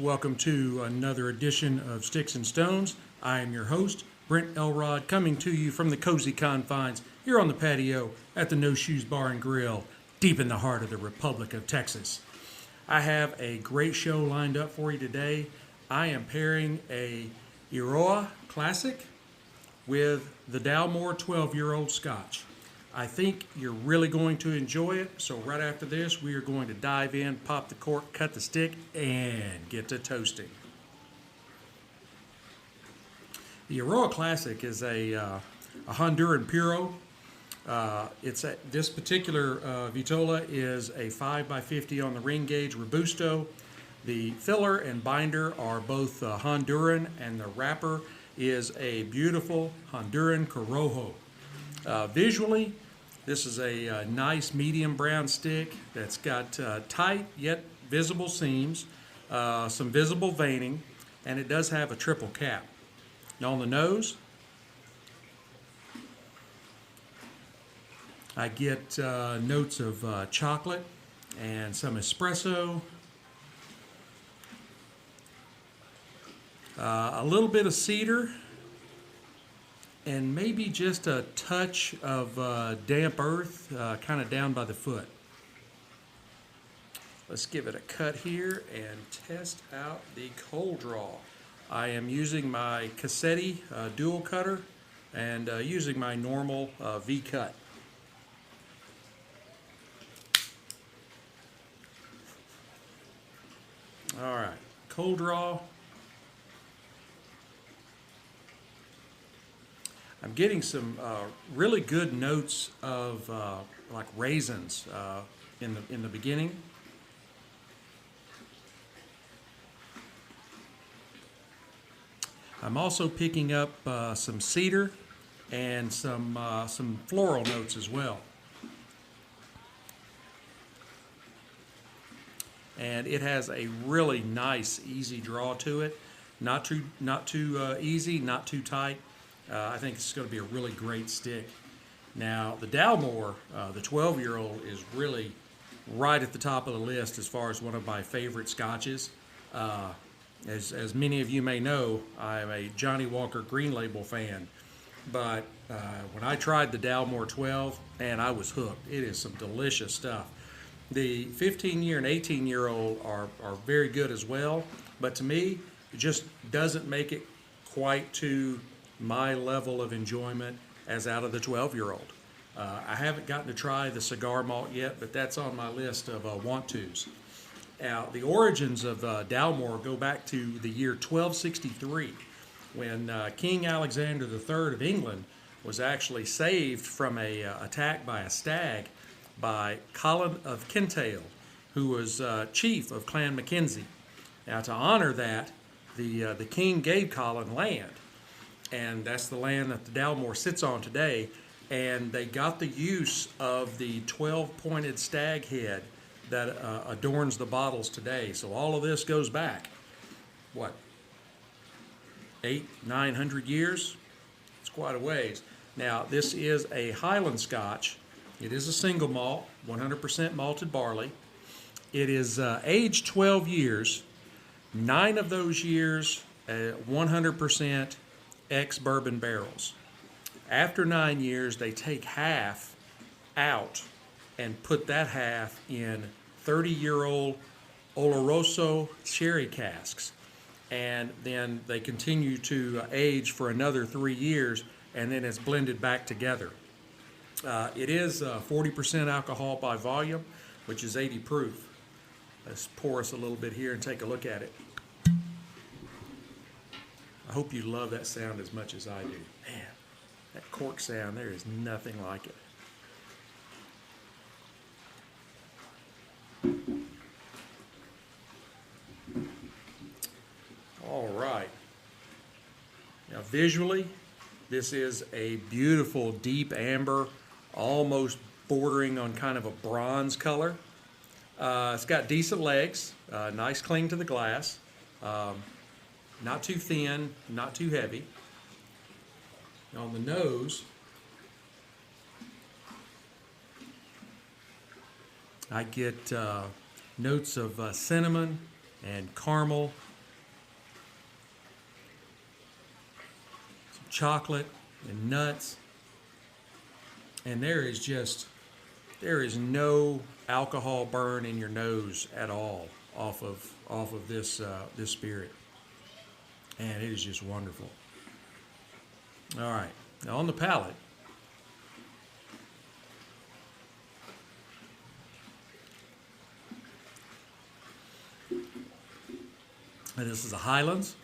Welcome to another edition of Sticks and Stones. I am your host, Brent Elrod, coming to you from the cozy confines here on the patio at the No Shoes Bar and Grill, deep in the heart of the Republic of Texas. I have a great show lined up for you today. I am pairing a Eiroa Classic with the Dalmore 12-year-old Scotch. I think you're really going to enjoy it, so right after this, we are going to dive in, pop the cork, cut the stick, and get to toasting. The Eiroa Classic is a Honduran Puro. This particular Vitola is a 5x50 on the ring gauge Robusto. The filler and binder are both Honduran, and the wrapper is a beautiful Honduran Corojo. Visually, this is a nice medium brown stick that's got tight yet visible seams, some visible veining, and it does have a triple cap. Now on the nose, I get notes of chocolate and some espresso, a little bit of cedar, and maybe just a touch of damp earth kind of down by the foot. Let's give it a cut here and test out the cold draw. I am using my Cassetti dual cutter and using my normal V-cut. All right, cold draw. I'm getting some really good notes of like raisins in the beginning. I'm also picking up some cedar and some floral notes as well. And it has a really nice, easy draw to it. Not too easy, not too tight. I think it's going to be a really great stick. Now, the Dalmore, the 12-year-old, is really right at the top of the list as far as one of my favorite scotches. As many of you may know, I'm a Johnny Walker Green Label fan. But when I tried the Dalmore 12, man, I was hooked. It is some delicious stuff. The 15-year and 18-year-old are very good as well. But to me, it just doesn't make it quite to my level of enjoyment as out of the 12-year-old. I haven't gotten to try the cigar malt yet, but that's on my list of want-tos. Now, the origins of Dalmore go back to the year 1263, when King Alexander III of England was actually saved from an attack by a stag by Colin of Kintail, who was chief of Clan Mackenzie. Now, to honor that, the king gave Colin land, and that's the land that the Dalmore sits on today. And they got the use of the 12-pointed stag head that adorns the bottles today. So all of this goes back, what, 800-900 years? It's quite a ways. Now, this is a Highland Scotch. It is a single malt, 100% malted barley. It is aged 12 years. 9 of those years, 100% ex-bourbon barrels. After 9 years, they take half out and put that half in 30-year-old Oloroso sherry casks. And then they continue to age for another 3 years, and then it's blended back together. It is 40% alcohol by volume, which is 80 proof. Let's pour us a little bit here and take a look at it. I hope you love that sound as much as I do. Man, that cork sound, there is nothing like it. All right. Now visually, this is a beautiful deep amber, almost bordering on kind of a bronze color. It's got decent legs, nice cling to the glass. Not too thin, not too heavy. On the nose, I get notes of cinnamon and caramel chocolate and nuts, and there is no alcohol burn in your nose at all off of this this spirit, and it is just wonderful. All right, now on the palate, and this is a Highlands,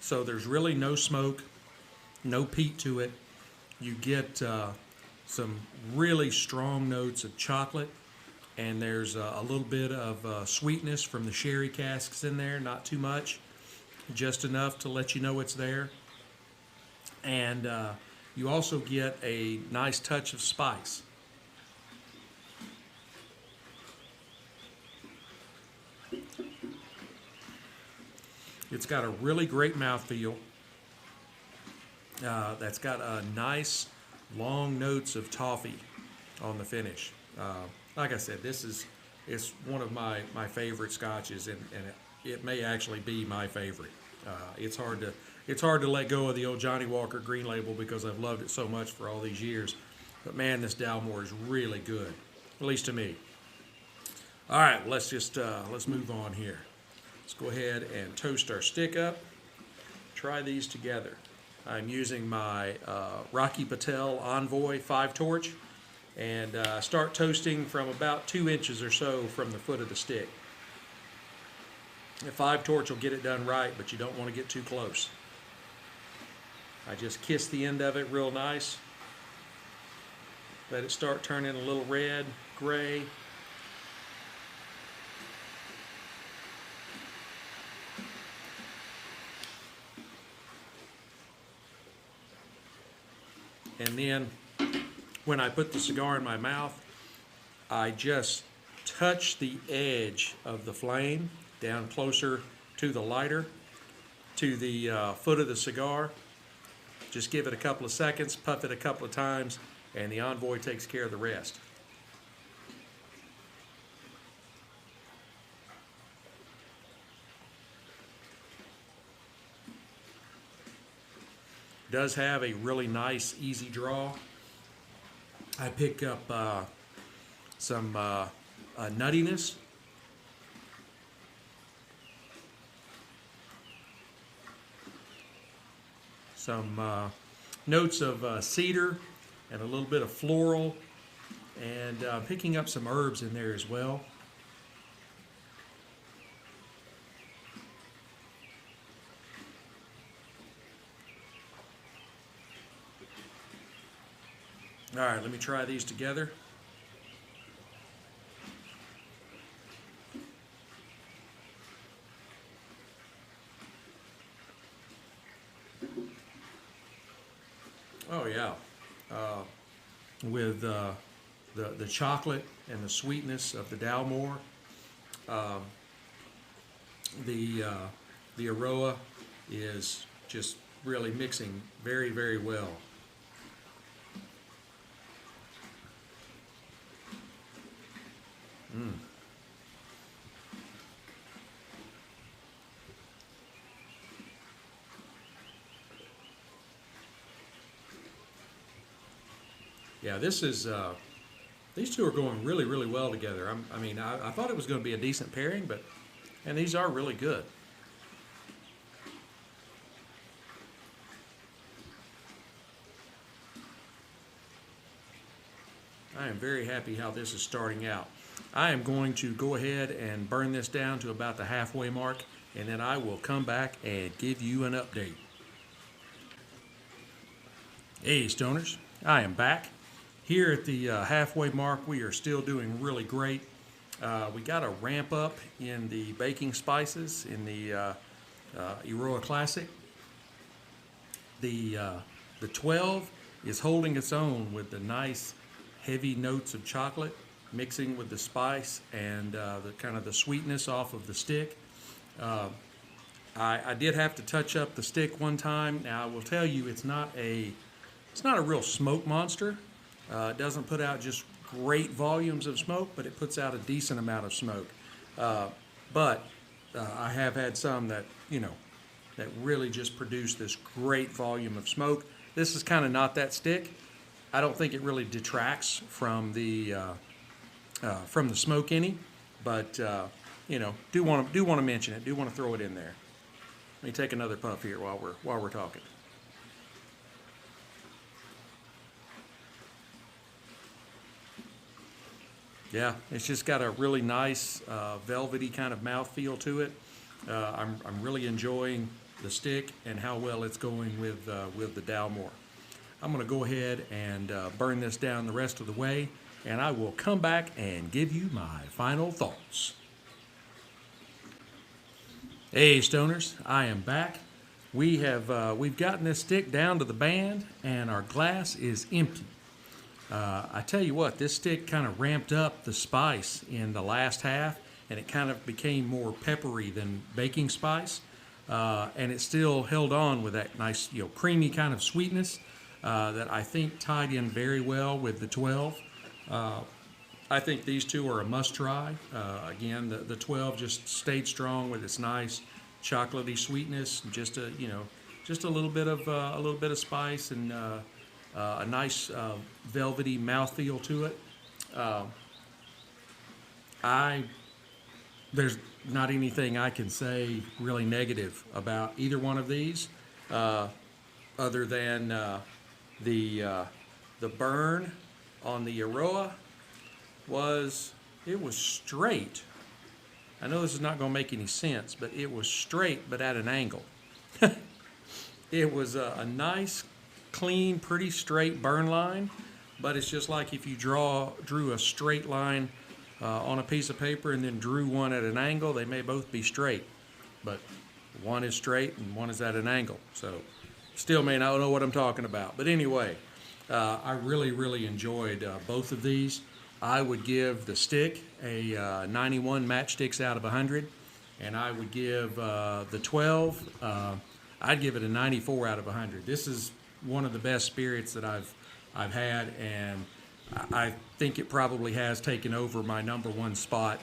so there's really no smoke, no peat to it. You get some really strong notes of chocolate, and there's a little bit of sweetness from the sherry casks in there, not too much, just enough to let you know it's there. And you also get a nice touch of spice. It's got a really great mouthfeel. That's got a nice long notes of toffee on the finish. Like I said, it's one of my favorite scotches, and it may actually be my favorite. It's hard to let go of the old Johnny Walker Green Label because I've loved it so much for all these years. But man, this Dalmore is really good, at least to me. All right, let's move on here. Let's go ahead and toast our stick up. Try these together. I'm using my Rocky Patel Envoy 5-torch, and start toasting from about 2 inches or so from the foot of the stick. The 5-torch will get it done right, but you don't want to get too close. I just kiss the end of it real nice. Let it start turning a little red, gray. And then when I put the cigar in my mouth, I just touch the edge of the flame down closer to the lighter, to the foot of the cigar. Just give it a couple of seconds, puff it a couple of times, and the Envoy takes care of the rest. Does have a really nice, easy draw. I pick up some nuttiness. Some notes of cedar and a little bit of floral, and picking up some herbs in there as well. All right, let me try these together. Oh yeah, with the chocolate and the sweetness of the Dalmore, the Eiroa is just really mixing very, very well. Yeah, this is these two are going really, really well together. I thought it was going to be a decent pairing, and these are really good. I am very happy how this is starting out. I am going to go ahead and burn this down to about the halfway mark, and then I will come back and give you an update. Hey, Stoners, I am back. Here at the halfway mark, we are still doing really great. We got a ramp up in the baking spices in the Eiroa Classic. The 12 is holding its own with the nice heavy notes of chocolate mixing with the spice and the kind of the sweetness off of the stick. I did have to touch up the stick one time. Now I will tell you, it's not a real smoke monster. It doesn't put out just great volumes of smoke, but it puts out a decent amount of smoke. But I have had some that really just produce this great volume of smoke, this is kind of not that stick. I don't think it really detracts from the smoke any, but you know, do want to mention it. Do want to throw it in there. Let me take another puff here while we're talking. Yeah, it's just got a really nice velvety kind of mouthfeel to it. I'm really enjoying the stick and how well it's going with the Dalmore. I'm going to go ahead and burn this down the rest of the way, and I will come back and give you my final thoughts. Hey Stoners, I am back. We've gotten this stick down to the band, and our glass is empty. I tell you what, this stick kind of ramped up the spice in the last half, and it kind of became more peppery than baking spice, and it still held on with that nice, creamy kind of sweetness that I think tied in very well with the 12. I think these two are a must-try. Again, the 12 just stayed strong with its nice chocolatey sweetness, just a little bit of spice and a nice velvety mouthfeel to it. There's not anything I can say really negative about either one of these, other than the burn on the Eiroa was straight. I know this is not going to make any sense, but it was straight but at an angle. It was a nice, clean, pretty straight burn line, but it's just like if you drew a straight line on a piece of paper and then drew one at an angle. They may both be straight, but one is straight and one is at an angle. So still may not know what I'm talking about. But anyway, I really enjoyed both of these. I would give the stick a 91 matchsticks out of 100, and I would give the 12, I'd give it a 94 out of 100. This is one of the best spirits that I've had, and I think it probably has taken over my #1 spot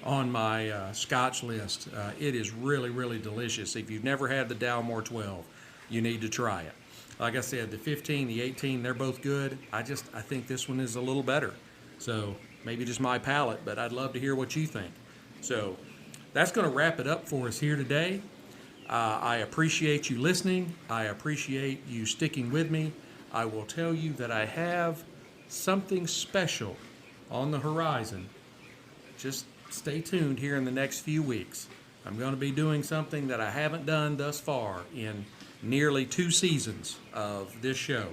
on my Scotch list. It is really delicious. If you've never had the Dalmore 12, you need to try it. Like I said, the 15, the 18, they're both good. I think this one is a little better. So maybe just my palate, but I'd love to hear what you think. So that's going to wrap it up for us here today. I appreciate you listening. I appreciate you sticking with me. I will tell you that I have something special on the horizon. Just stay tuned here in the next few weeks. I'm going to be doing something that I haven't done thus far in nearly 2 seasons of this show,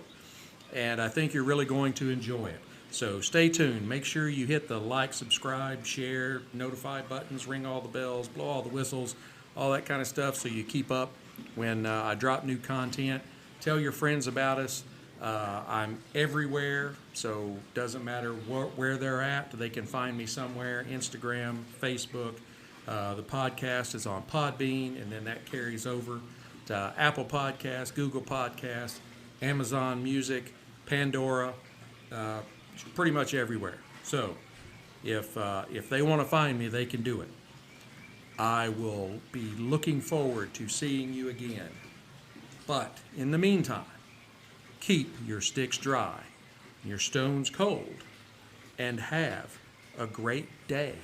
and I think you're really going to enjoy it. So stay tuned. Make sure you hit the like, subscribe, share, notify buttons, ring all the bells, blow all the whistles, all that kind of stuff, so you keep up when I drop new content. Tell your friends about us. I'm everywhere, so doesn't matter where they're at. They can find me somewhere. Instagram, Facebook. The podcast is on Podbean, and then that carries over to Apple Podcasts, Google Podcasts, Amazon Music, Pandora, pretty much everywhere. So if they want to find me, they can do it. I will be looking forward to seeing you again. But in the meantime, keep your sticks dry, your stones cold, and have a great day.